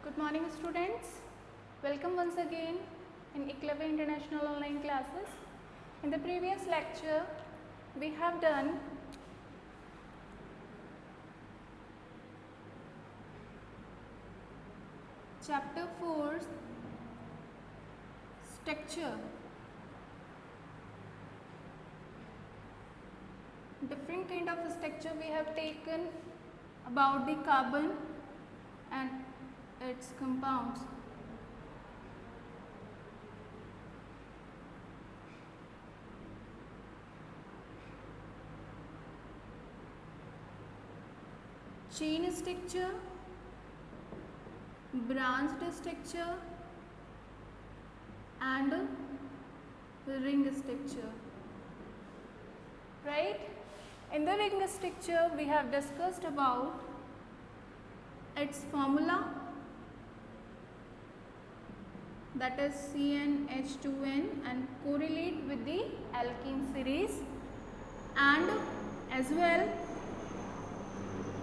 Good morning students. Welcome once again in Eklavya International Online Classes. In the previous lecture we have done chapter 4 structure. Different kind of structure we have taken about the carbon and its compounds. Chain structure, branched structure and ring structure. Right? In the ring structure we have discussed about its formula, that is CnH2n, and correlate with the alkene series, and as well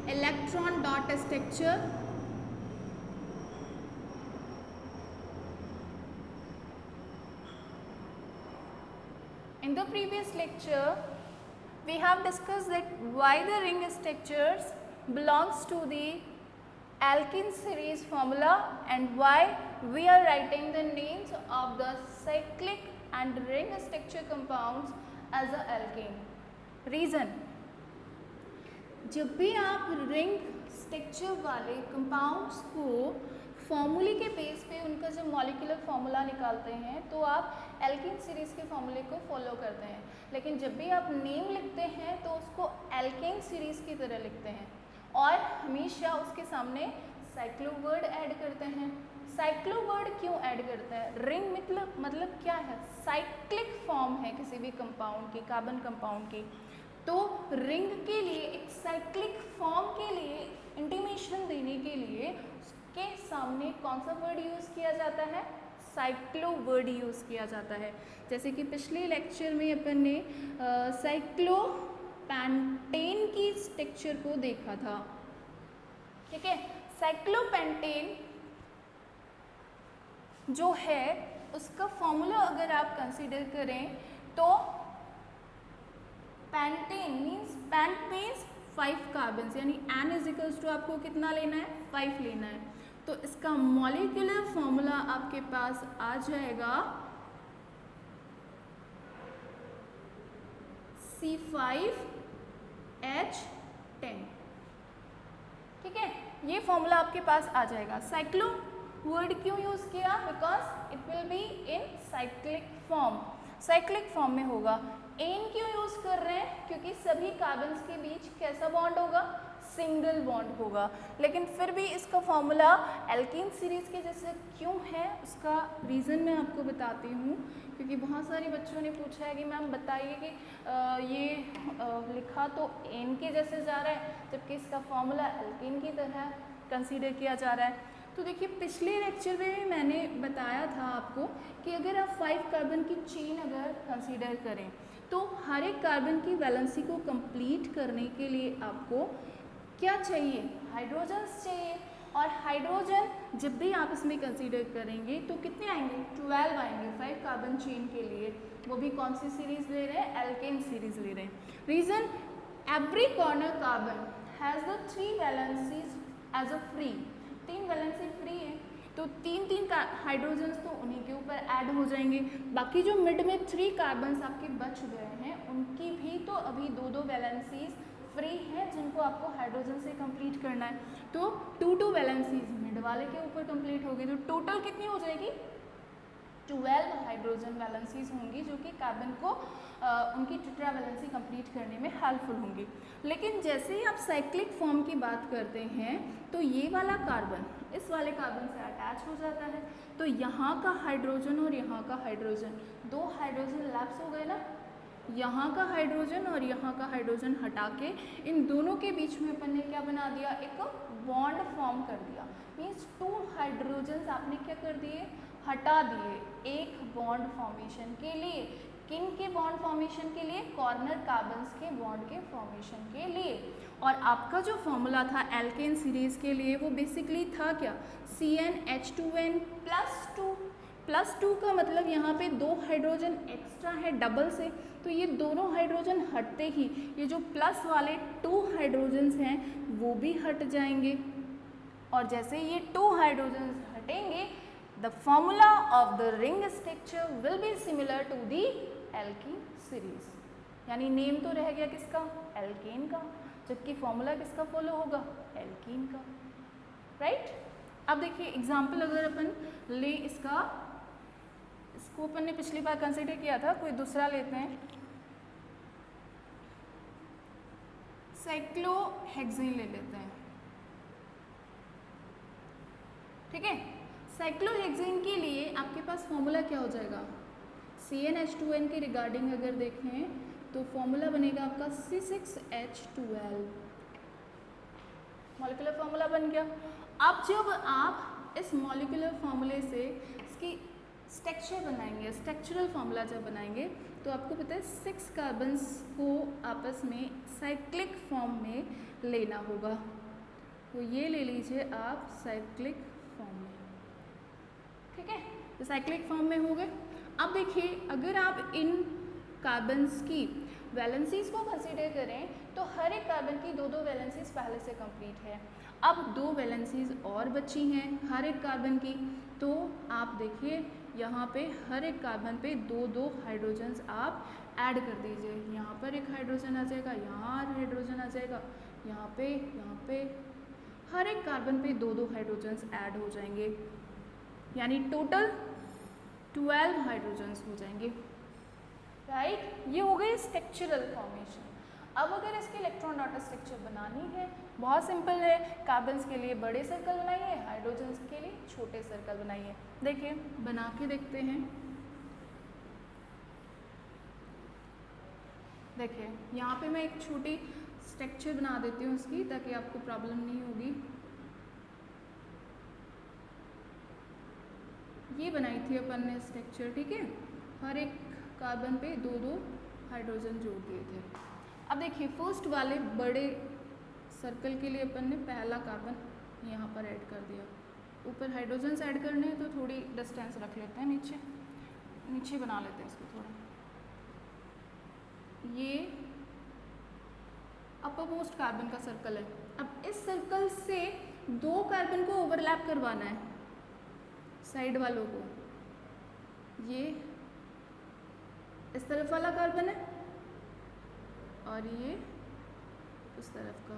electron dot structure, in the previous lecture we have discussed that why the ring structures belongs to the alkene series formula and why we are writing the names of the cyclic and ring structure compounds as a alkane. Reason, जब भी आप ring structure वाले compounds को फॉर्मूले के base पे उनका जब मॉलिक्यूलर फार्मूला निकालते हैं तो आप एल्कीन सीरीज के फॉर्मूले को फॉलो करते हैं, लेकिन जब भी आप नेम लिखते हैं तो उसको एल्केन सीरीज की तरह लिखते हैं और हमेशा उसके सामने साइक्लो वर्ड ऐड करते हैं। साइक्लो वर्ड क्यों ऐड करते हैं? रिंग मतलब क्या है? साइक्लिक फॉर्म है किसी भी कंपाउंड की, कार्बन कंपाउंड की, तो रिंग के लिए एक साइक्लिक फॉर्म के लिए इंटीमेशन देने के लिए उसके सामने कौन सा वर्ड यूज़ किया जाता है? साइक्लो वर्ड यूज़ किया जाता है। जैसे कि पिछले लेक्चर में अपन ने साइक्लो पेंटेन की स्ट्रक्चर को देखा था, ठीक है। साइक्लोपेंटेन जो है उसका फॉर्मूला अगर आप कंसीडर करें तो पेंटेन मीन्स 5 कार्बन, यानी N इजिकल्स टू आपको कितना लेना है? 5 लेना है। तो इसका मॉलिक्यूलर फॉर्मूला आपके पास आ जाएगा C5H10, ठीक है। ये फॉर्मूला आपके पास आ जाएगा। साइक्लो वर्ड क्यों यूज किया? Because it will be in cyclic form, cyclic form में होगा। एन क्यों यूज कर रहे हैं? क्योंकि सभी कार्बन्स के बीच कैसा बॉन्ड होगा? सिंगल बॉन्ड होगा। लेकिन फिर भी इसका फॉर्मूला एल्कीन सीरीज के जैसे क्यों है उसका रीज़न मैं आपको बताती हूँ, क्योंकि बहुत सारे बच्चों ने पूछा है कि मैम बताइए कि ये लिखा तो एन के जैसे जा रहा है जबकि इसका फॉर्मूला एल्कीन की तरह कंसीडर किया जा रहा है। तो देखिए पिछले लेक्चर में भी मैंने बताया था आपको कि अगर आप 5 कार्बन की चेन अगर कंसीडर करें तो हर एक कार्बन की वैलेंसी को कंप्लीट करने के लिए आपको क्या चाहिए? हाइड्रोजन्स चाहिए। और हाइड्रोजन जब भी आप इसमें कंसीडर करेंगे तो कितने आएंगे? 12 आएंगे 5 कार्बन चेन के लिए। वो भी कौन सी सीरीज ले रहे हैं? एल्केन सीरीज ले रहे हैं। Reason, every corner carbon has the 3 valencies as a free, 3 valency free है तो 3 हाइड्रोजन्स तो उन्हीं के ऊपर ऐड हो जाएंगे। बाकी जो मिड में 3 कार्बन्स आपके बच गए हैं उनकी भी तो अभी 2 वैलेंसीज फ्री है जिनको आपको हाइड्रोजन से कंप्लीट करना है। तो 2 वैलेंसीज मिड वाले के ऊपर कंप्लीट होगी तो टोटल कितनी हो जाएगी? 12 हाइड्रोजन वैलेंसीज होंगी जो कि कार्बन को उनकी टेट्रा वैलेंसी कंप्लीट करने में हेल्पफुल होंगी। लेकिन जैसे ही आप साइक्लिक फॉर्म की बात करते हैं तो ये वाला कार्बन इस वाले कार्बन से अटैच हो जाता है, तो यहाँ का हाइड्रोजन और यहाँ का हाइड्रोजन 2 हाइड्रोजन लैप्स हो गए ना। यहाँ का हाइड्रोजन और यहाँ का हाइड्रोजन हटा के इन दोनों के बीच में अपन ने क्या बना दिया? एक बॉन्ड फॉर्म कर दिया। मीन्स 2 हाइड्रोजन्स आपने क्या कर दिए? हटा दिए एक बॉन्ड फॉर्मेशन के लिए। किन के बॉन्ड फॉर्मेशन के लिए? कॉर्नर कार्बन्स के बॉन्ड के फॉर्मेशन के लिए। और आपका जो फॉर्मूला था एल्केन सीरीज़ के लिए वो बेसिकली था क्या, CnH2n प्लस टू का मतलब यहाँ पे 2 हाइड्रोजन एक्स्ट्रा है डबल से, तो ये दोनों हाइड्रोजन हटते ही ये जो प्लस वाले 2 हाइड्रोजन्स हैं वो भी हट जाएंगे, और जैसे ये 2 हाइड्रोजन्स हटेंगे the formula of the ring structure will be similar to the alkene series, यानी नेम तो रह गया किसका, एल्केन का, जबकि फॉर्मूला किसका फॉलो होगा, एल्कीन का, राइट। अब देखिए एग्जाम्पल अगर अपन ले इसको अपन ने पिछली बार कंसिडर किया था, कोई दूसरा लेते हैं, साइक्लोहेक्सेन ले लेते हैं, ठीक है। साइक्लोहेक्सेन के लिए आपके पास फॉर्मूला क्या हो जाएगा, CnH2n के रिगार्डिंग अगर देखें तो फॉर्मूला बनेगा आपका C6H12, मॉलिक्यूलर फॉर्मूला बन गया। अब जब आप इस मॉलिक्यूलर फॉर्मूले से इसकी स्ट्रक्चर बनाएंगे, स्ट्रक्चरल फॉर्मूला जब बनाएंगे तो आपको पता है 6 कार्बन्स को आपस में साइक्लिक फॉर्म में लेना होगा, तो ये ले लीजिए आप साइक्लिक फॉर्म में, ठीक है, तो साइक्लिक फॉर्म में हो गए। अब देखिए अगर आप इन कार्बन्स की वैलेंसीज को कंसीडर करें तो हर एक कार्बन की 2-2 वैलेंसीज पहले से कंप्लीट है, अब 2 वैलेंसीज और बची हैं हर एक कार्बन की, तो आप देखिए यहाँ पे हर एक कार्बन पे 2-2 हाइड्रोजन्स आप ऐड कर दीजिए, यहाँ पर एक हाइड्रोजन आ जाएगा, यहाँ हाइड्रोजन आ जाएगा, यहाँ पे हर एक कार्बन पे 2-2 हाइड्रोजन्स ऐड हो जाएंगे, यानी टोटल 12 हाइड्रोजन्स हो जाएंगे, राइट। ये हो गई स्ट्रक्चरल फॉर्मेशन। अब अगर इसकी इलेक्ट्रॉन डाटा स्ट्रक्चर बनानी है, बहुत सिंपल है, कार्बन्स के लिए बड़े सर्कल बनाइए, हाइड्रोजन्स के लिए छोटे सर्कल बनाइए। देखिए बना के देखते हैं, देखिए यहाँ पे मैं एक छोटी स्ट्रक्चर बना देती हूँ उसकी, ताकि आपको प्रॉब्लम नहीं होगी। ये बनाई थी अपन ने स्ट्रक्चर, ठीक है, हर एक कार्बन पे 2-2 हाइड्रोजन जोड़ दिए थे। अब देखिए फर्स्ट वाले बड़े सर्कल के लिए अपन ने पहला कार्बन यहाँ पर ऐड कर दिया, ऊपर हाइड्रोजन्स ऐड करने हैं तो थोड़ी डिस्टेंस रख लेते हैं, नीचे बना लेते हैं इसको थोड़ा। ये अपर मोस्ट कार्बन का सर्कल है, अब इस सर्कल से 2 कार्बन को ओवरलैप करवाना है, साइड वालों को, ये इस तरफ वाला कार्बन है और ये उस तरफ का,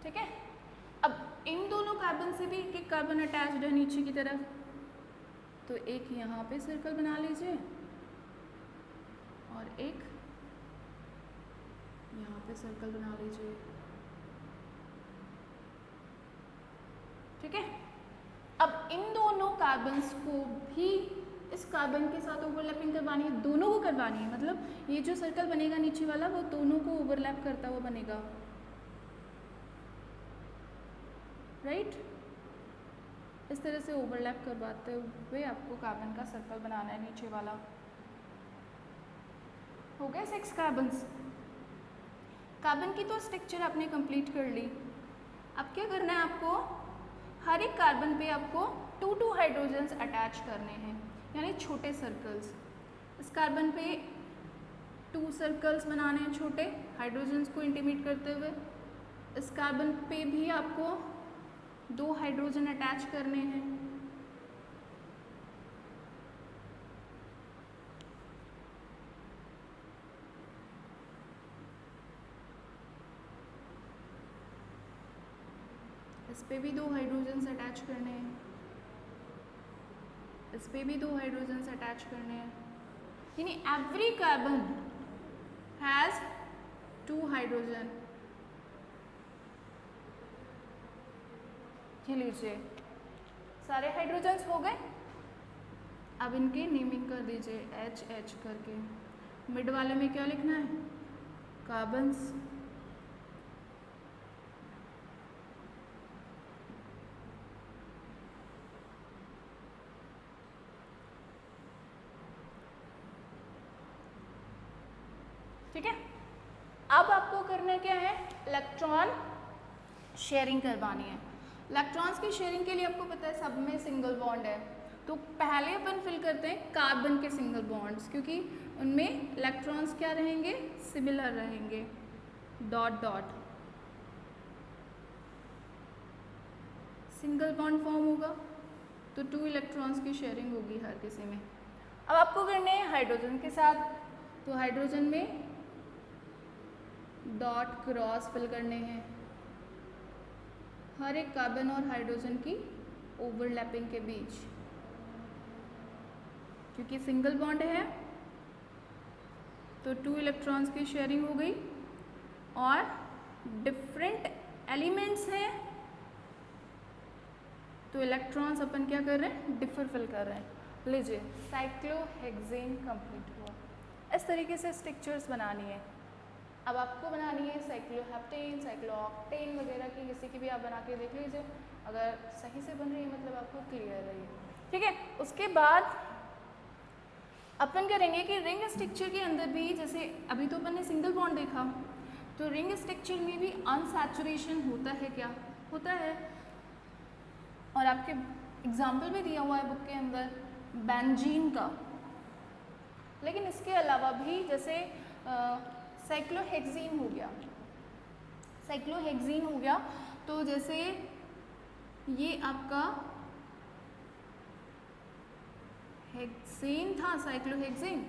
ठीक है। अब इन दोनों कार्बन से भी एक कार्बन अटैच्ड है नीचे की तरफ, तो एक यहाँ पे सर्कल बना लीजिए और एक यहाँ पे सर्कल बना लीजिए, ठीक है। अब इन दोनों कार्बन्स को भी इस कार्बन के साथ ओवरलैपिंग करवानी है, दोनों को करवानी है, मतलब ये जो सर्कल बनेगा नीचे वाला वो दोनों को ओवरलैप करता हुआ बनेगा, राइट। इस तरह से ओवरलैप करवाते हुए आपको कार्बन का सर्कल बनाना है नीचे वाला। हो गए 6 कार्बन्स। कार्बन की तो स्ट्रक्चर आपने कंप्लीट कर ली। अब क्या करना है आपको, हर एक कार्बन पे आपको 2-2 हाइड्रोजन्स अटैच करने हैं, यानी छोटे सर्कल्स। इस कार्बन पे 2 सर्कल्स बनाने हैं छोटे हाइड्रोजन्स को इंटीमेट करते हुए, इस कार्बन पे भी आपको 2 हाइड्रोजन अटैच करने हैं, इस पे भी 2 हाइड्रोजन्स अटैच करने हैं, इस पे भी 2 हाइड्रोजन्स अटैच करने हैं, यानी एवरी कार्बन हैज 2 हाइड्रोजन। ये लीजिए सारे हाइड्रोजन्स हो गए। अब इनकी नेमिंग कर दीजिए HH करके। मिड वाले में क्या लिखना है, कार्बन्स, ठीक है। अब आपको करना क्या है, इलेक्ट्रॉन शेयरिंग करवानी है। इलेक्ट्रॉन्स की शेयरिंग के लिए आपको पता है सब में सिंगल बॉन्ड है, तो पहले अपन फिल करते हैं कार्बन के सिंगल बॉन्ड्स, क्योंकि उनमें इलेक्ट्रॉन्स क्या रहेंगे, सिमिलर रहेंगे, dot dot single bond form होगा तो 2 इलेक्ट्रॉन्स की शेयरिंग होगी हर किसी में। अब आपको करने हैं हाइड्रोजन के साथ, तो हाइड्रोजन में डॉट क्रॉस फिल करने हैं हर एक कार्बन और हाइड्रोजन की ओवरलैपिंग के बीच, क्योंकि सिंगल बॉन्ड है तो 2 इलेक्ट्रॉन्स की शेयरिंग हो गई। और डिफरेंट एलिमेंट्स हैं तो इलेक्ट्रॉन्स अपन क्या कर रहे हैं, डिफर फिल कर रहे हैं। लीजिए साइक्लोहेक्सेन कंप्लीट हुआ। इस तरीके से स्ट्रक्चर्स बनानी है। अब आपको बनानी है साइक्लोहेप्टेन, साइक्लोऑक्टेन वगैरह की, किसी की भी आप बना के देख लीजिए, अगर सही से बन रही है मतलब आपको क्लियर रही है, ठीक है। उसके बाद अपन करेंगे कि रिंग स्ट्रक्चर के अंदर भी, जैसे अभी तो अपन ने सिंगल बॉन्ड देखा, तो रिंग स्ट्रक्चर में भी अनसैचुरेशन होता है, क्या होता है, और आपके एग्जाम्पल भी दिया हुआ है बुक के अंदर बेंजीन का। लेकिन इसके अलावा भी जैसे साइक्लोहेक्सीन हो गया, साइक्लोहेक्सीन हो गया, तो जैसे ये आपका हेक्सेन था, साइक्लोहेक्सेन।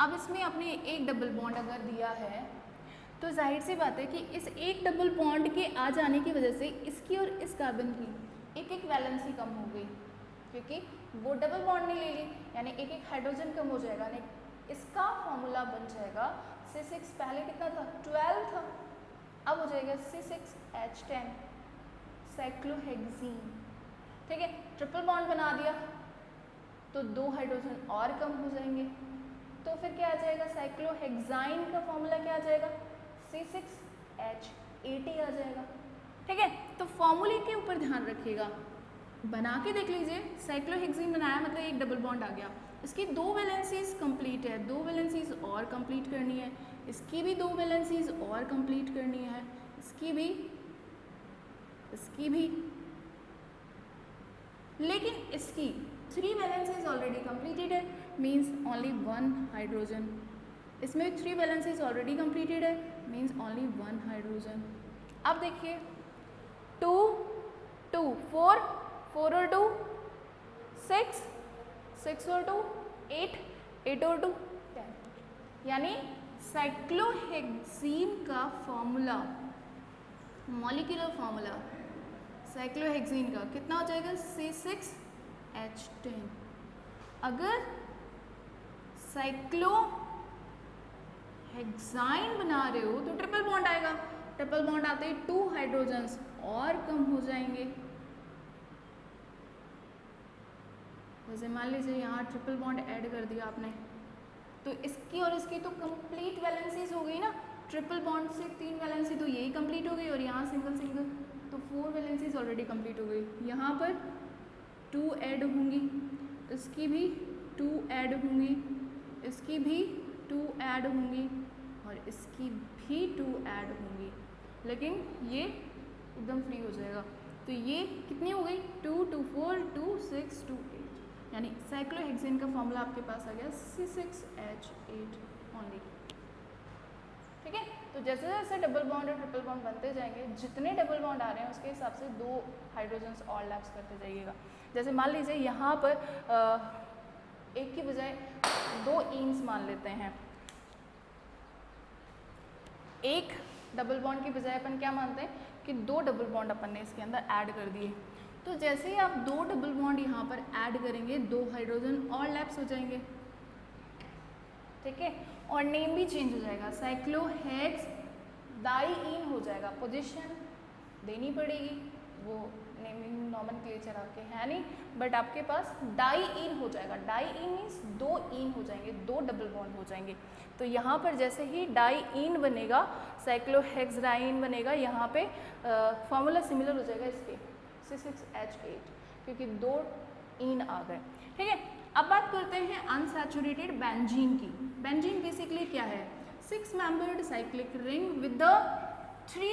अब इसमें आपने एक डबल बॉन्ड अगर दिया है तो जाहिर सी बात है कि इस एक डबल बॉन्ड के आ जाने की वजह से इसकी और इस कार्बन की एक एक वैलेंसी कम हो गई, क्योंकि वो डबल बॉन्ड नहीं ले ली, यानी एक एक हाइड्रोजन कम हो जाएगा। नहीं, इसका फॉर्मूला बन जाएगा C6, पहले कितना था 12 था, अब हो जाएगा C6H10 साइक्लोहेक्सीन, ठीक है। ट्रिपल बॉन्ड बना दिया तो 2 हाइड्रोजन और कम हो जाएंगे, तो फिर क्या आ जाएगा, साइक्लोहेक्साइन का फॉर्मूला क्या आ जाएगा, C6H80 आ जाएगा, ठीक है। तो फॉर्मूले के ऊपर ध्यान रखिएगा, बना के देख लीजिए। साइक्लोहेक्सीन बनाया मतलब एक डबल बॉन्ड आ गया, इसकी 2 वैलेंसीज कंप्लीट है, 2 वैलेंसीज और कंप्लीट करनी है, इसकी भी 2 वैलेंसीज और कंप्लीट करनी है, इसकी भी, लेकिन इसकी 3 वैलेंसीज ऑलरेडी कंप्लीटेड है, मीन्स ओनली 1 हाइड्रोजन। इसमें 3 वैलेंसीज ऑलरेडी कंप्लीटेड है, मीन्स ओनली 1 हाइड्रोजन। अब देखिए 2 2 4 4 और 2 6 6 और 2 8 8 और 2 10, यानी साइक्लोहेक्सीन का फॉर्मूला, मॉलिक्यूलर फॉर्मूला साइक्लोहेक्सीन का कितना हो जाएगा, C6H10। अगर साइक्लोहेक्साइन बना रहे हो तो ट्रिपल बॉन्ड आएगा, ट्रिपल बॉन्ड आते ही 2 हाइड्रोजन्स और कम हो जाएंगे। जैसे मान लीजिए यहाँ ट्रिपल बॉन्ड ऐड कर दिया आपने, तो इसकी और इसकी तो कंप्लीट वैलेंसीज हो गई ना, ट्रिपल बॉन्ड से 3 वैलेंसी तो यही कंप्लीट हो गई, और यहाँ सिंगल सिंगल तो 4 वैलेंसीज ऑलरेडी कंप्लीट हो गई। यहाँ पर 2 ऐड होंगी, इसकी भी 2 ऐड होंगी, इसकी भी 2 ऐड होंगी, और इसकी भी 2 ऐड होंगी, लेकिन ये एकदम फ्री हो जाएगा। तो ये कितनी हो गई, 2 2 4 2 6 2 8, यानी साइक्लोहेक्सेन का फॉर्मूला आपके पास आ गया C6H8 ओनली, ठीक है। तो जैसे जैसे डबल बॉन्ड और ट्रिपल बॉन्ड बनते जाएंगे, जितने डबल बॉन्ड आ रहे हैं उसके हिसाब से 2 हाइड्रोजन्स और लैप्स करते जाइएगा। जैसे मान लीजिए यहाँ पर एक की बजाय 2 ईन्स मान लेते हैं, एक डबल बॉन्ड की बजाय अपन क्या मानते हैं कि 2 डबल बॉन्ड अपन ने इसके अंदर ऐड कर दिए। तो जैसे ही आप 2 डबल बॉन्ड यहाँ पर ऐड करेंगे, 2 हाइड्रोजन और लैप्स हो जाएंगे, ठीक है। और नेम भी चेंज हो जाएगा, साइक्लोहेक्स डाईईन हो जाएगा, पोजीशन देनी पड़ेगी, वो नेमिंग नॉमेनक्लेचर आपके है नहीं, बट आपके पास डाईईन हो जाएगा। डाईईन मीन्स 2 ईन हो जाएंगे, 2 डबल बॉन्ड हो जाएंगे। तो यहाँ पर जैसे ही डाईईन बनेगा, साइक्लोहेक्साइन बनेगा, यहाँ पे फॉर्मूला सिमिलर हो जाएगा इसके C6H8, क्योंकि 2 ईन आ गए, ठीक है। अब बात करते हैं अनसैचुरेटेड बेंजीन की। बेंजीन बेसिकली क्या है, 6 membered cyclic ring with the 3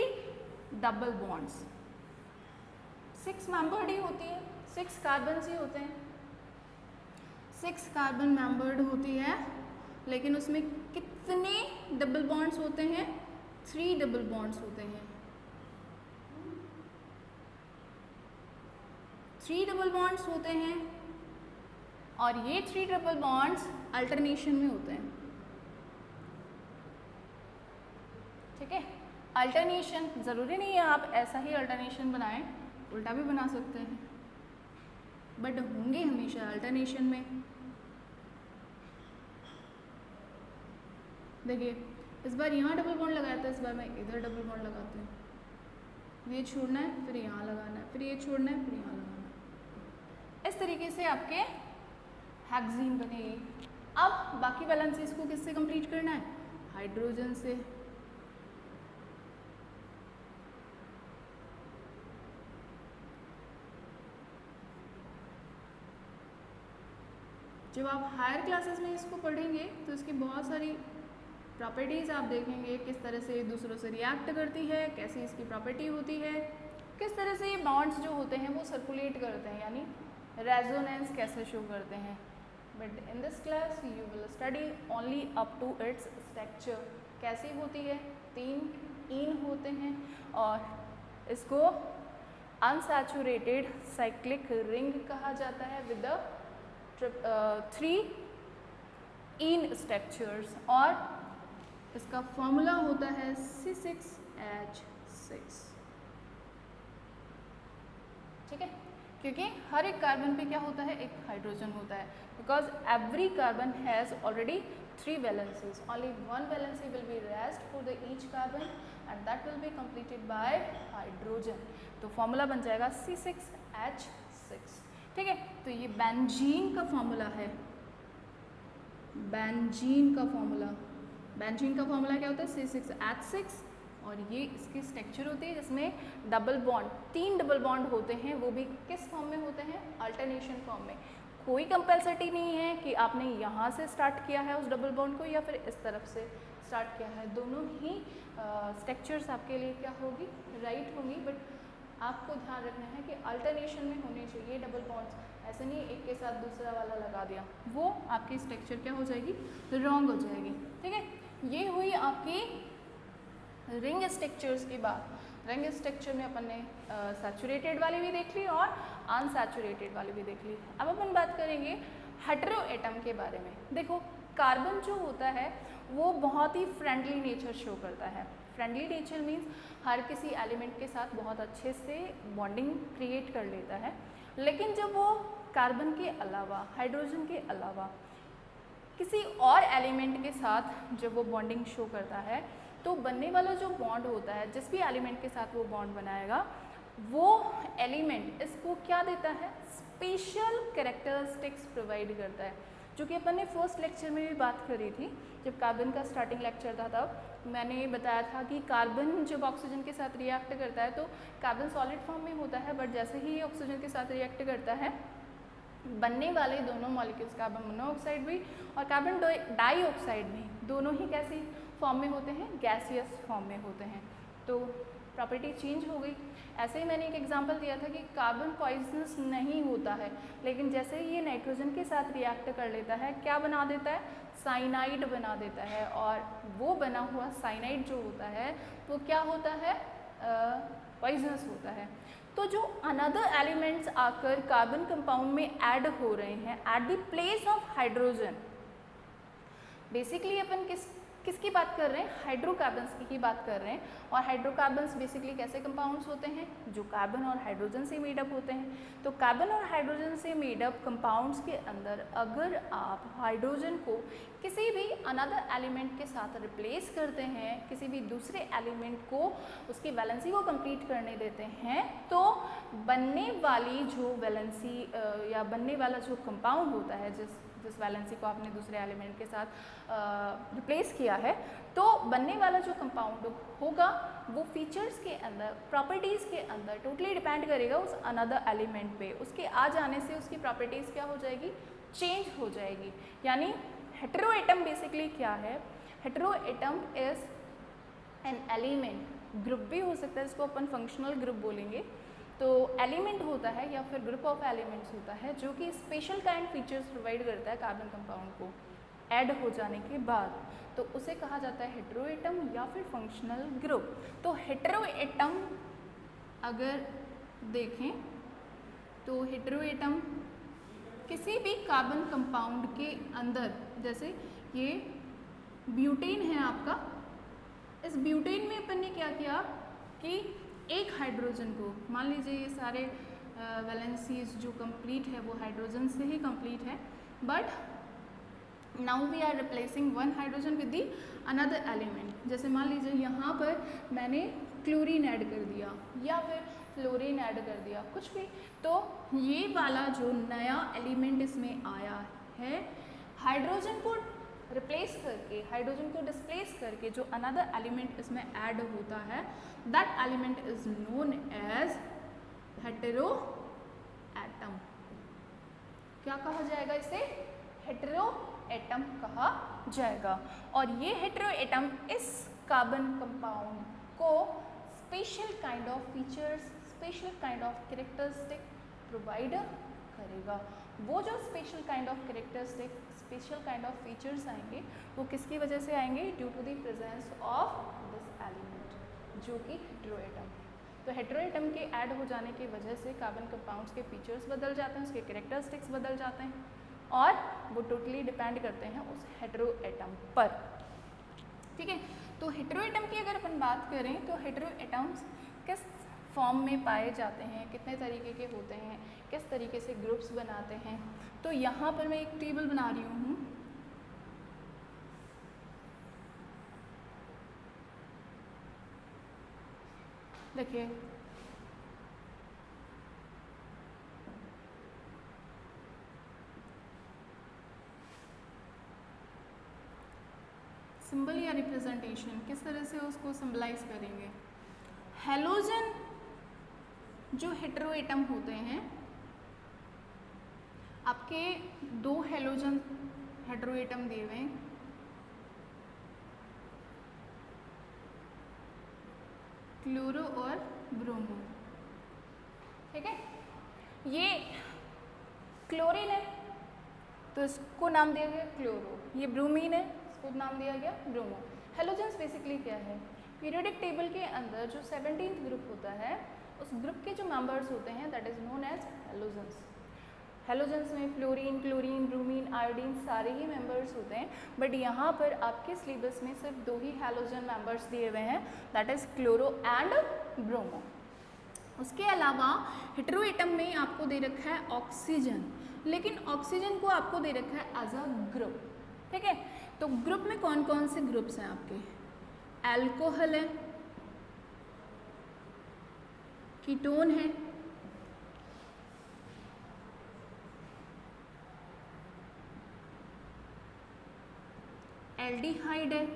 double bonds. 6 membered ही होती है, 6 कार्बन ही होते हैं, 6 कार्बन मेंबर्ड होती है, लेकिन उसमें कितने डबल बॉन्ड्स होते हैं? 3 डबल बॉन्ड्स होते हैं, 3 डबल बॉन्ड्स होते हैं, और ये 3 डबल बॉन्ड्स अल्टरनेशन में होते हैं। ठीक है, अल्टरनेशन ज़रूरी नहीं है आप ऐसा ही अल्टरनेशन बनाएं, उल्टा भी बना सकते हैं, बट होंगे हमेशा अल्टरनेशन में। देखिए इस बार यहाँ डबल बॉन्ड लगाया था, इस बार मैं इधर डबल बॉन्ड लगाती हूँ, ये छोड़ना है फिर यहाँ लगाना है, फिर ये छोड़ना है फिर यहाँ लगाना है। इस तरीके से आपके हेक्सीन बनेगी। अब बाकी बैलेंसेस को किससे कंप्लीट करना है? हाइड्रोजन से। जब आप हायर क्लासेस में इसको पढ़ेंगे तो इसकी बहुत सारी प्रॉपर्टीज़ आप देखेंगे, किस तरह से दूसरों से रिएक्ट करती है, कैसी इसकी प्रॉपर्टी होती है, किस तरह से ये बॉन्ड्स जो होते हैं वो सर्कुलेट करते हैं, यानी रेजोनेंस कैसे शो करते हैं। But in this class you will study only up to its structure. कैसी होती है? 3 इन होते हैं और इसको अनसैचुरेटेड साइक्लिक रिंग कहा जाता है विद द 3 इन स्ट्रक्चर्स, और इसका फॉर्मूला होता है C6H6। ठीक है, क्योंकि हर एक कार्बन पे क्या होता है? एक हाइड्रोजन होता है, because every carbon has already 3 valencies, only 1 valency will be rest for the each carbon and that will be completed by hydrogen. तो फॉर्मूला बन जाएगा C6H6। ठीक है, तो ये बेंजीन का फॉर्मूला है, बेंजीन का फॉर्मूला क्या होता है? C6H6, और ये इसकी स्ट्रक्चर होती है जिसमें डबल बॉन्ड, 3 डबल बॉन्ड होते हैं, वो भी किस फॉर्म में होते हैं? अल्टरनेशन फॉर्म में। कोई कंपल्सरी नहीं है कि आपने यहाँ से स्टार्ट किया है उस डबल बॉन्ड को या फिर इस तरफ से स्टार्ट किया है, दोनों ही स्ट्रक्चर्स आपके लिए क्या होगी? राइट होंगी, बट आपको ध्यान रखना है कि अल्टरनेशन में होने चाहिए डबल बॉन्ड्स। ऐसे नहीं एक के साथ दूसरा वाला लगा दिया, वो आपकी स्ट्रक्चर क्या हो जाएगी? रॉन्ग हो जाएगी। ठीक है, ये हुई आपकी रिंग स्ट्रक्चर्स की बात। रिंग स्ट्रक्चर में अपन ने सैचुरेटेड वाली भी देख ली और अनसैचुरेटेड वाली भी देख ली। अब अपन बात करेंगे हेटेरो एटम के बारे में। देखो कार्बन जो होता है वो बहुत ही फ्रेंडली नेचर शो करता है। फ्रेंडली नेचर मीन्स हर किसी एलिमेंट के साथ बहुत अच्छे से बॉन्डिंग क्रिएट कर लेता है, लेकिन जब वो कार्बन के अलावा, हाइड्रोजन के अलावा किसी और एलिमेंट के साथ जब वो बॉन्डिंग शो करता है तो बनने वाला जो बॉन्ड होता है, जिस भी एलिमेंट के साथ वो बॉन्ड बनाएगा, वो एलिमेंट इसको क्या देता है? स्पेशल कैरेक्टरिस्टिक्स प्रोवाइड करता है, जो कि अपन ने फर्स्ट लेक्चर में भी बात करी थी। जब कार्बन का स्टार्टिंग लेक्चर था तब मैंने बताया था कि कार्बन जब ऑक्सीजन के साथ रिएक्ट करता है तो कार्बन सॉलिड फॉर्म में होता है, बट जैसे ही ऑक्सीजन के साथ रिएक्ट करता है बनने वाले दोनों मॉलिक्यूल्स, कार्बन मोनोऑक्साइड भी और कार्बन डाइऑक्साइड भी, दोनों ही कैसी फॉर्म में होते हैं? गैसियस फॉर्म में होते हैं। तो प्रॉपर्टी चेंज हो गई। ऐसे ही मैंने एक एग्जांपल दिया था कि कार्बन पॉइजनस नहीं होता है, लेकिन जैसे ही ये नाइट्रोजन के साथ रिएक्ट कर लेता है क्या बना देता है? साइनाइड बना देता है, और वो बना हुआ साइनाइड जो होता है वो क्या होता है? पॉइजनस होता है। तो जो अनदर एलिमेंट्स आकर कार्बन कंपाउंड में ऐड हो रहे हैं at the place of hydrogen, basically अपन किसकी बात कर रहे हैं? हाइड्रोकार्बन्स की ही बात कर रहे हैं। और हाइड्रोकार्बन्स बेसिकली कैसे कंपाउंड्स होते हैं? जो कार्बन और हाइड्रोजन से मेडअप होते हैं। तो कार्बन और हाइड्रोजन से मेडअप कंपाउंड्स के अंदर अगर आप हाइड्रोजन को किसी भी अनदर एलिमेंट के साथ रिप्लेस करते हैं, किसी भी दूसरे एलिमेंट को उसकी वैलेंसी को कंप्लीट करने देते हैं, तो बनने वाली जो वैलेंसी या बनने वाला जो कंपाउंड होता है, जिस वैलेंसी को आपने दूसरे एलिमेंट के साथ रिप्लेस किया है, तो बनने वाला जो कंपाउंड होगा वो फीचर्स के अंदर, प्रॉपर्टीज़ के अंदर टोटली डिपेंड करेगा उस अनदर एलिमेंट पे। उसके आ जाने से उसकी प्रॉपर्टीज़ क्या हो जाएगी? चेंज हो जाएगी। यानी हेटेरो एटम बेसिकली क्या है? Hetero atom is an element, group भी हो सकता है, इसको अपन फंक्शनल ग्रुप बोलेंगे। तो एलिमेंट होता है या फिर ग्रुप ऑफ एलिमेंट्स होता है जो कि स्पेशल काइंड फीचर्स प्रोवाइड करता है कार्बन कंपाउंड को ऐड हो जाने के बाद, तो उसे कहा जाता है हेटेरो एटम या फिर फंक्शनल ग्रुप। तो हेटेरो एटम अगर देखें तो हेटेरो एटम किसी भी कार्बन कंपाउंड के अंदर, जैसे ये ब्यूटेन है आपका, इस ब्यूटेन में अपन ने क्या किया कि एक हाइड्रोजन को, मान लीजिए ये सारे वैलेंसीज जो कंप्लीट है वो हाइड्रोजन से ही कंप्लीट है, but now we are replacing one hydrogen with the another element. जैसे मान लीजिए यहाँ पर मैंने क्लोरीन ऐड कर दिया या फिर फ्लोरीन ऐड कर दिया, कुछ भी, तो ये वाला जो नया एलिमेंट इसमें आया है, हाइड्रोजन को रिप्लेस करके, हाइड्रोजन को डिस्प्लेस करके जो अनदर एलिमेंट इसमें ऐड होता है, that element is known as hetero atom. क्या कहा जाएगा इसे? हेटेरो एटम कहा जाएगा। और ये हेटेरो एटम इस कार्बन कंपाउंड को special kind of features, special kind of characteristic provide करेगा। वो जो special kind of characteristic, special kind of features आएंगे वो किसकी वजह से आएंगे? Due to the presence of this element, जो कि हेटेरो एटम है। तो हेटेरो एटम के ऐड हो जाने की वजह से कार्बन कंपाउंड्स के फीचर्स बदल जाते हैं, उसके कैरेक्टरिस्टिक्स बदल जाते हैं, और वो टोटली डिपेंड करते हैं उस हेटेरो एटम पर। ठीक है, तो हेटेरो एटम की अगर अपन बात करें तो हेटेरो एटम्स किस फॉर्म में पाए जाते हैं, कितने तरीके के होते हैं, किस तरीके से ग्रुप्स बनाते हैं, तो यहाँ पर मैं एक टेबल बना रही हूँ। देखिए, सिंबल या रिप्रेजेंटेशन किस तरह से उसको सिंबलाइज करेंगे। हेलोजन जो हेटेरो एटम होते हैं, आपके दो हेलोजन हेटेरो एटम दिए हुए हैं, क्लोरो और ब्रोमो। ठीक है, ये क्लोरीन है तो इसको नाम दिया गया क्लोरो, ये ब्रोमीन है, इसको नाम दिया गया ब्रोमो। हेलोजेंस बेसिकली क्या है? पीरियोडिक टेबल के अंदर जो 17th ग्रुप होता है, उस ग्रुप के जो मेंबर्स होते हैं that is known as halogens. Halogens में फ्लोरीन, क्लोरीन, ब्रोमीन, आयोडीन सारे ही मेंबर्स होते हैं, बट यहाँ पर आपके सिलेबस में सिर्फ दो ही हेलोजन मेंबर्स दिए हुए हैं, that is chloro and bromo. उसके अलावा हेटेरो एटम में आपको दे रखा है ऑक्सीजन, लेकिन ऑक्सीजन को आपको दे रखा है एज अ ग्रुप। ठीक है, तो ग्रुप में कौन कौन से ग्रुप्स हैं आपके? अल्कोहल है, कीटोन है, एल्डिहाइड है,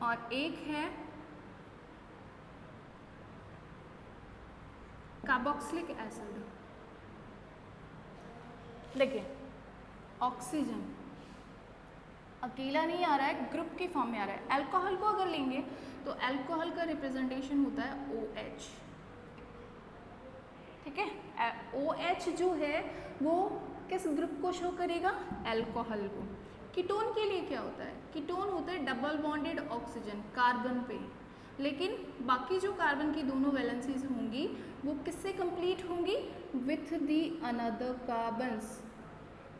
और एक है कार्बोक्सिलिक एसिड। देखिए, ऑक्सीजन अकेला नहीं आ रहा है, ग्रुप की फॉर्म में आ रहा है। अल्कोहल को अगर लेंगे तो अल्कोहल का रिप्रेजेंटेशन होता है OH। ठीक है, OH जो है वो किस ग्रुप को शो करेगा? अल्कोहल को। कीटोन के लिए क्या होता है? कीटोन होता है डबल बॉन्डेड ऑक्सीजन, कार्बन पे, लेकिन बाकी जो कार्बन की दोनों वैलेंसीज होंगी वो किससे कंप्लीट होंगी? With the another carbons.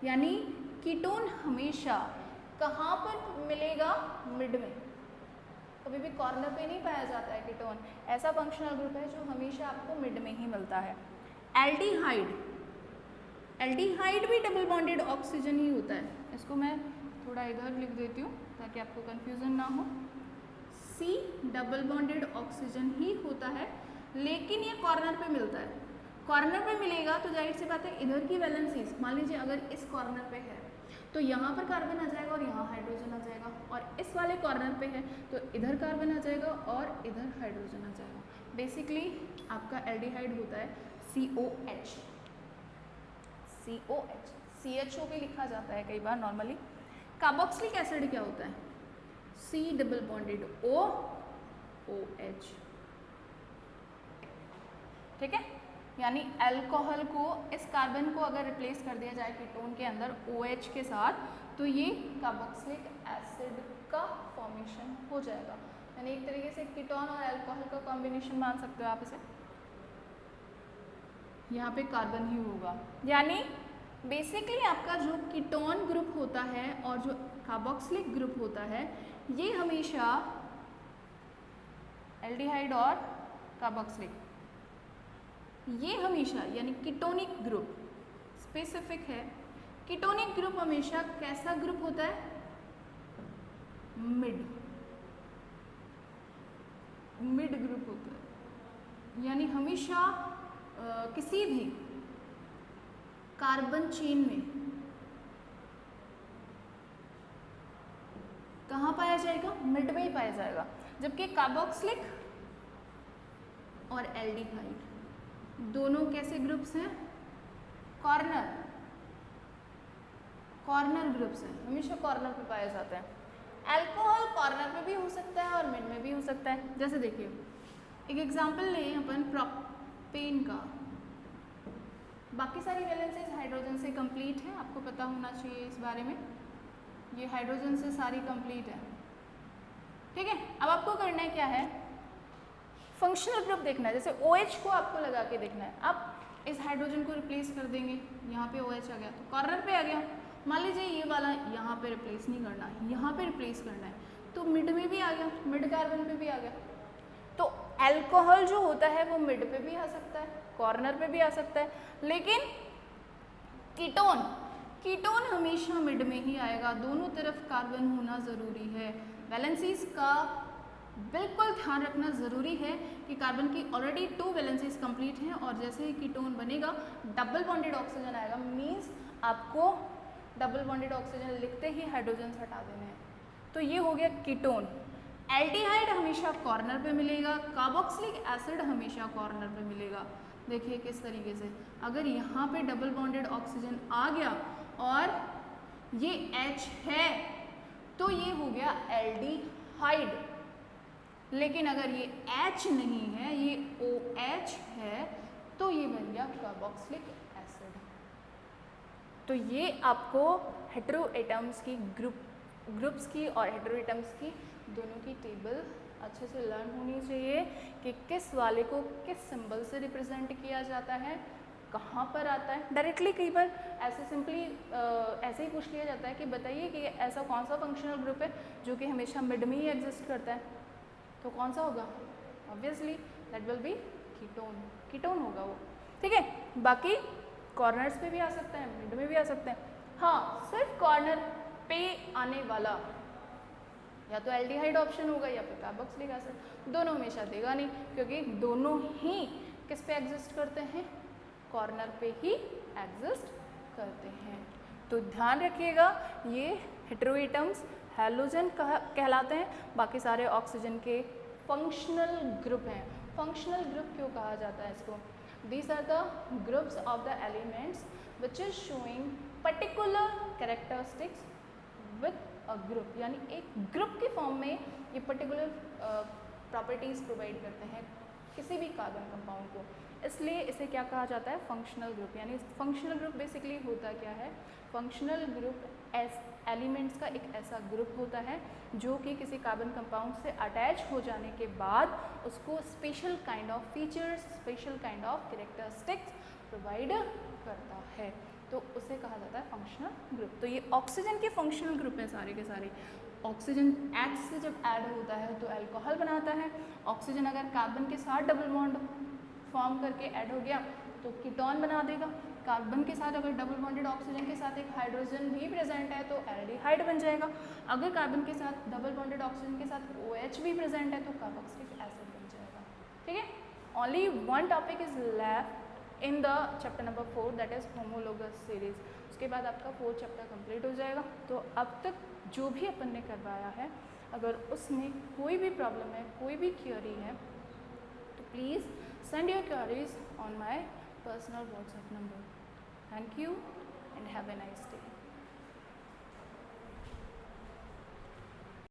यानी कीटोन हमेशा कहाँ पर मिलेगा? मिड में, कभी भी कॉर्नर पे नहीं पाया जाता है कीटोन। ऐसा फंक्शनल ग्रुप है जो हमेशा आपको मिड में ही मिलता है। एल्डिहाइड, एल्डिहाइड भी डबल बॉन्डेड ऑक्सीजन ही होता है। इसको मैं थोड़ा इधर लिख देती हूँ ताकि आपको कंफ्यूजन ना हो। C डबल बॉन्डेड ऑक्सीजन ही होता है, लेकिन ये कॉर्नर पे मिलता है। कॉर्नर पे मिलेगा तो जाहिर सी बात है इधर की वैलेंसीज, मान लीजिए अगर इस कॉर्नर पे है तो यहाँ पर कार्बन आ जाएगा और यहाँ हाइड्रोजन आ जाएगा, और इस वाले कॉर्नर पे है तो इधर कार्बन आ जाएगा और इधर हाइड्रोजन आ जाएगा। बेसिकली आपका एल्डिहाइड होता है COH। COH, CHO भी लिखा जाता है कई बार नॉर्मली। कार्बोक्सिलिक एसिड क्या होता है? C double bonded O OH, ठीक है। यानी अल्कोहल को, इस कार्बन को अगर रिप्लेस कर दिया जाए कीटोन के अंदर OH के साथ, तो ये कार्बोक्सिलिक एसिड का फॉर्मेशन हो जाएगा। यानी एक तरीके से कीटोन और अल्कोहल का कॉम्बिनेशन मान सकते हो आप इसे। यहाँ पे कार्बन ही होगा, यानी बेसिकली आपका जो कीटोन ग्रुप होता है और जो कार्बोक्सिलिक ग्रुप होता है, ये हमेशा एल्डिहाइड और कार्बोक्सिलिक, ये हमेशा यानी कीटोनिक ग्रुप स्पेसिफिक है। कीटोनिक ग्रुप हमेशा कैसा ग्रुप होता है? मिड ग्रुप होता है। यानी हमेशा किसी भी कार्बन चेन में कहाँ पाया जाएगा? मिड में ही पाया जाएगा। जबकि कार्बोक्सिलिक और एल्डिहाइड दोनों कैसे ग्रुप्स हैं? कॉर्नर ग्रुप्स हैं, हमेशा कॉर्नर पे पाया जाता है। अल्कोहल कॉर्नर पे भी हो सकता है और मिड में भी हो सकता है। जैसे देखिए एक एग्जांपल लें अपन प्रोपेन का। बाकी सारी वैलेंसीज हाइड्रोजन से कंप्लीट है, आपको पता होना चाहिए इस बारे में। ये हाइड्रोजन से सारी कंप्लीट है, ठीक है। अब आपको करना है क्या है? फंक्शनल ग्रुप देखना है। जैसे OH को आपको लगा के देखना है। अब इस हाइड्रोजन को रिप्लेस कर देंगे, यहाँ पे OH आ गया तो कॉर्नर पे आ गया। मान लीजिए ये वाला यहाँ पे रिप्लेस नहीं करना है, यहाँ पे रिप्लेस करना है, तो मिड में भी आ गया, मिड कार्बन पे भी आ गया। तो अल्कोहल जो होता है वो मिड पे भी आ सकता है, कॉर्नर पे भी आ सकता है, लेकिन कीटोन हमेशा मिड में ही आएगा। दोनों तरफ कार्बन होना ज़रूरी है। वैलेंसीज का बिल्कुल ध्यान रखना ज़रूरी है कि कार्बन की ऑलरेडी 2 वैलेंसीज कंप्लीट हैं और जैसे ही कीटोन बनेगा डबल बॉन्डेड ऑक्सीजन आएगा। मीन्स आपको डबल बॉन्डेड ऑक्सीजन लिखते ही हाइड्रोजन हटा देने हैं। तो ये हो गया कीटोन। एल्डिहाइड हमेशा कॉर्नर पे मिलेगा, कार्बोक्सिलिक एसिड हमेशा कॉर्नर पे मिलेगा। देखिए किस तरीके से, अगर यहाँ पे डबल बॉन्डेड ऑक्सीजन आ गया और ये H है तो ये हो गया एल्डिहाइड, लेकिन अगर ये H नहीं है, ये OH है, तो ये बन गया कार्बोक्सिलिक एसिड। तो ये आपको हेटेरो एटम्स की ग्रुप्स की और हेटेरो एटम्स की दोनों की टेबल अच्छे से लर्न होनी चाहिए कि किस वाले को किस सिंबल से रिप्रेजेंट किया जाता है, कहाँ पर आता है। डायरेक्टली कई बार ऐसे सिंपली ऐसे ही पूछ लिया जाता है कि बताइए कि ऐसा कौन सा फंक्शनल ग्रुप है जो कि हमेशा मिड में ही एग्जिस्ट करता है, तो कौन सा होगा? Obviously that will be ketone होगा वो, ठीक है। बाकी कॉर्नर्स पे भी आ सकते हैं, मिड में भी आ सकते हैं। हाँ, सिर्फ कॉर्नर पे आने वाला या तो एल्डिहाइड ऑप्शन होगा या फिर कार्बोक्सिलिक एसिड। दोनों हमेशा देगा नहीं, क्योंकि दोनों ही किस पे एग्जिस्ट करते हैं? कॉर्नर पे ही एग्जिस्ट करते हैं। तो ध्यान रखिएगा, ये हेटेरो एटम्स हैलोजन कहलाते हैं, बाकी सारे ऑक्सीजन के फंक्शनल ग्रुप हैं। फंक्शनल ग्रुप क्यों कहा जाता है इसको? These are the groups of the elements which is showing particular characteristics with a group, यानी एक ग्रुप के फॉर्म में ये पर्टिकुलर प्रॉपर्टीज प्रोवाइड करते हैं किसी भी कार्बन कंपाउंड को, इसलिए इसे क्या कहा जाता है? Functional group. यानी फंक्शनल ग्रुप बेसिकली होता क्या है? फंक्शनल ग्रुप एलिमेंट्स का एक ऐसा ग्रुप होता है जो कि किसी कार्बन कंपाउंड से अटैच हो जाने के बाद उसको special kind of features, special kind of characteristics provide करता है, तो उसे कहा जाता है फंक्शनल ग्रुप। तो ये ऑक्सीजन के फंक्शनल ग्रुप है सारे के सारे। ऑक्सीजन H से जब ऐड होता है तो अल्कोहल बनाता है। ऑक्सीजन अगर कार्बन के साथ डबल बॉन्ड फॉर्म करके ऐड हो गया तो कीटोन बना देगा। कार्बन के साथ अगर डबल बॉन्डेड ऑक्सीजन के साथ एक हाइड्रोजन भी प्रेजेंट है तो एल्डिहाइड बन जाएगा। अगर कार्बन के साथ डबल बॉन्डेड ऑक्सीजन के साथ OH भी प्रेजेंट है तो कार्बोक्सिलिक एसिड बन जाएगा, ठीक है। Only one topic is left in the chapter number 4, that is homologous series. उसके बाद आपका 4th चैप्टर कंप्लीट हो जाएगा। तो अब तक जो भी अपन ने करवाया है, अगर उसमें कोई भी प्रॉब्लम है, कोई भी क्वेरी है, तो please send your queries on my personal WhatsApp number. Thank you. and have a nice day.